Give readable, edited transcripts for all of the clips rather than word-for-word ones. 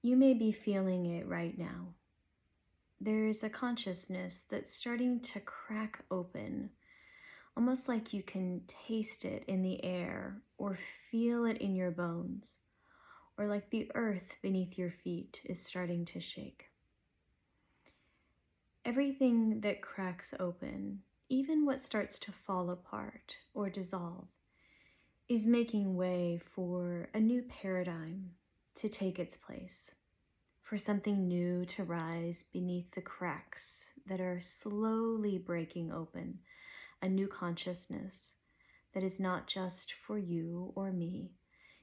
You may be feeling it right now. There's a consciousness that's starting to crack open, almost like you can taste it in the air or feel it in your bones, or like the earth beneath your feet is starting to shake. Everything that cracks open, even what starts to fall apart or dissolve, is making way for a new paradigm to take its place, for something new to rise beneath the cracks that are slowly breaking open, a new consciousness that is not just for you or me,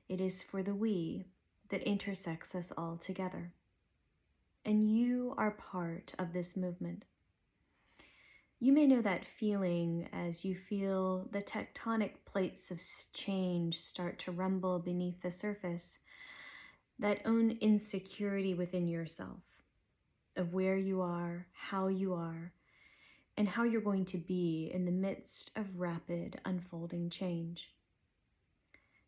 it is for the we that intersects us all together. And you are part of this movement. You may know that feeling as you feel the tectonic plates of change start to rumble beneath the surface, that own insecurity within yourself of where you are, and how you're going to be in the midst of rapid unfolding change.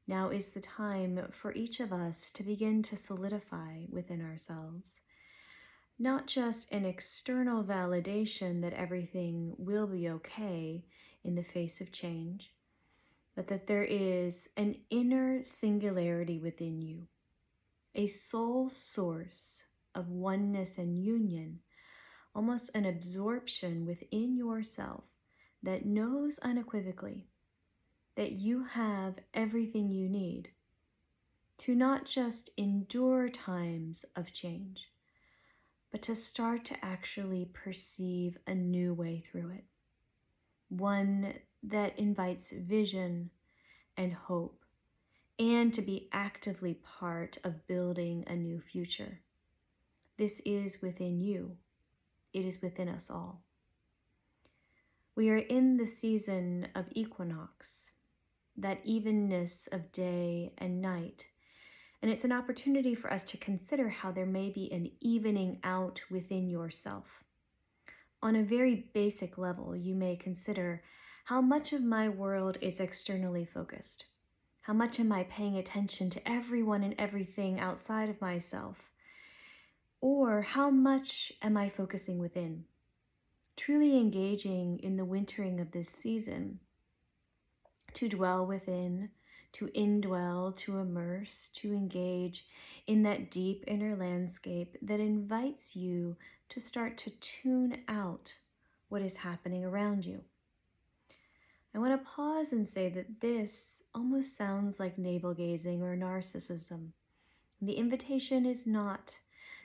Now is the time for each of us to begin to solidify within ourselves, not just an external validation that everything will be okay in the face of change, but that there is an inner singularity within you, a soul source of oneness and union, almost an absorption within yourself that knows unequivocally that you have everything you need to not just endure times of change, but to start to actually perceive a new way through it. One that invites vision and hope, and to be actively part of building a new future. This is within you. It is within us all. We are in the season of equinox, that evenness of day and night, and it's an opportunity for us to consider how there may be an evening out within yourself. On a very basic level, you may consider, how much of my world is externally focused? How much am I paying attention to everyone and everything outside of myself? Or how much am I focusing within? Truly engaging in the wintering of this season, to dwell within, to indwell, to immerse, to engage in that deep inner landscape that invites you to start to tune out what is happening around you. I want to pause and say that this almost sounds like navel-gazing or narcissism. The invitation is not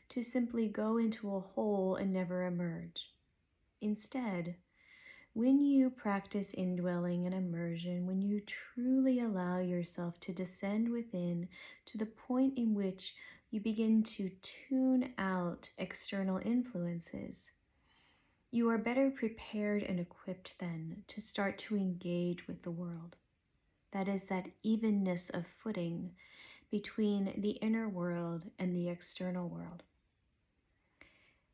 to simply go into a hole and never emerge. Instead, when you practice indwelling and immersion, when you truly allow yourself to descend within to the point in which you begin to tune out external influences, you are better prepared and equipped then to start to engage with the world. That is that evenness of footing between the inner world and the external world.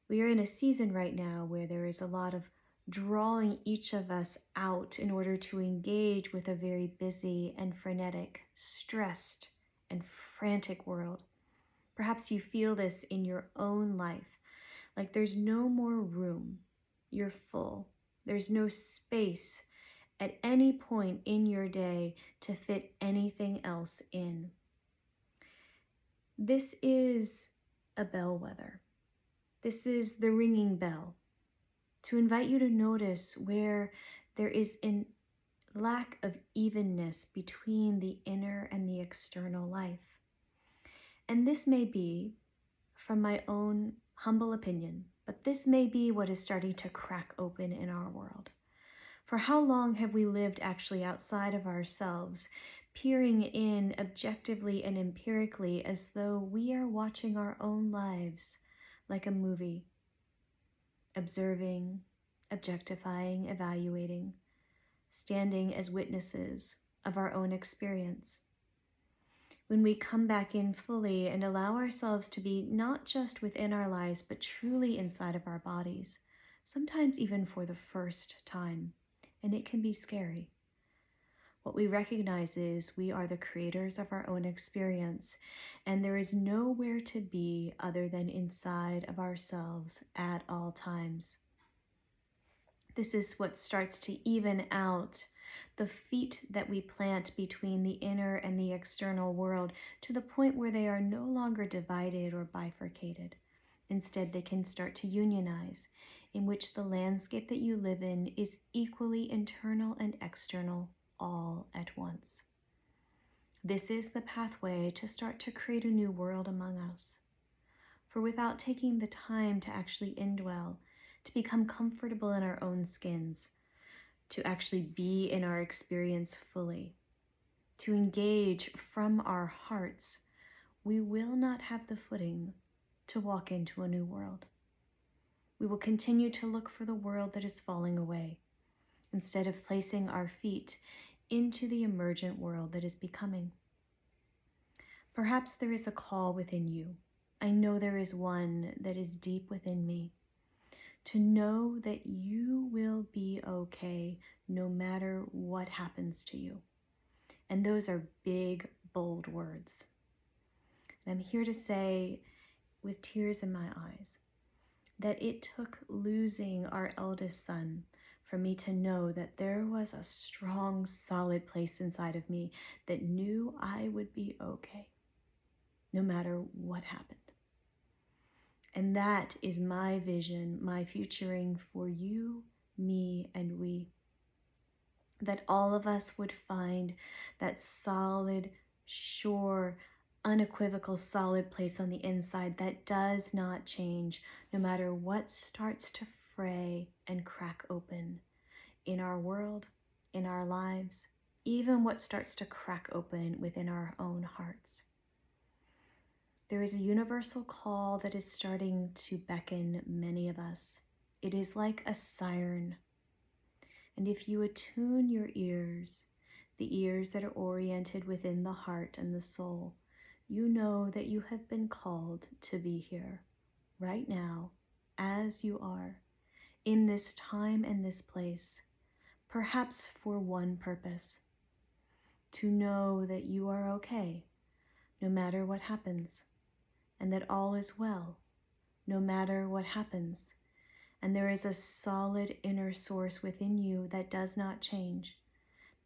We are in a season right now where there is a lot of drawing each of us out in order to engage with a very busy and frenetic, stressed and frantic world. Perhaps you feel this in your own life, like there's no more room. You're full. There's no space at any point in your day to fit anything else in. This is a bellwether. This is the ringing bell to invite you to notice where there is a lack of evenness between the inner and the external life. And this may be, from my own humble opinion, but this may be what is starting to crack open in our world. For how long have we lived actually outside of ourselves, peering in objectively and empirically as though we are watching our own lives like a movie, observing, objectifying, evaluating, standing as witnesses of our own experience? When we come back in fully and allow ourselves to be not just within our lives, but truly inside of our bodies, sometimes even for the first time, and it can be scary. What we recognize is we are the creators of our own experience, and there is nowhere to be other than inside of ourselves at all times. This is what starts to even out the feet that we plant between the inner and the external world to the point where they are no longer divided or bifurcated. Instead, they can start to unionize, in which the landscape that you live in is equally internal and external all at once. This is the pathway to start to create a new world among us. For without taking the time to actually indwell, to become comfortable in our own skins, to actually be in our experience fully, to engage from our hearts, we will not have the footing to walk into a new world. We will continue to look for the world that is falling away, instead of placing our feet into the emergent world that is becoming. Perhaps there is a call within you. I know there is one that is deep within me, to know that you will be okay no matter what happens to you. And those are big, bold words. And I'm here to say, with tears in my eyes, that it took losing our eldest son for me to know that there was a strong, solid place inside of me that knew I would be okay, no matter what happened. And that is my vision, my futuring for you, me, and we. That all of us would find that solid, sure, unequivocal, solid place on the inside that does not change, no matter what starts to fray and crack open in our world, in our lives, even what starts to crack open within our own hearts. There is a universal call that is starting to beckon many of us. It is like a siren. And if you attune your ears, the ears that are oriented within the heart and the soul, you know that you have been called to be here, right now, as you are, in this time and this place, perhaps for one purpose: to know that you are okay, no matter what happens, and that all is well, no matter what happens. And there is a solid inner source within you that does not change,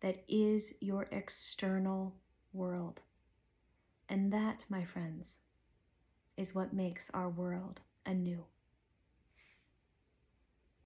that is your external world. And that, my friends, is what makes our world anew.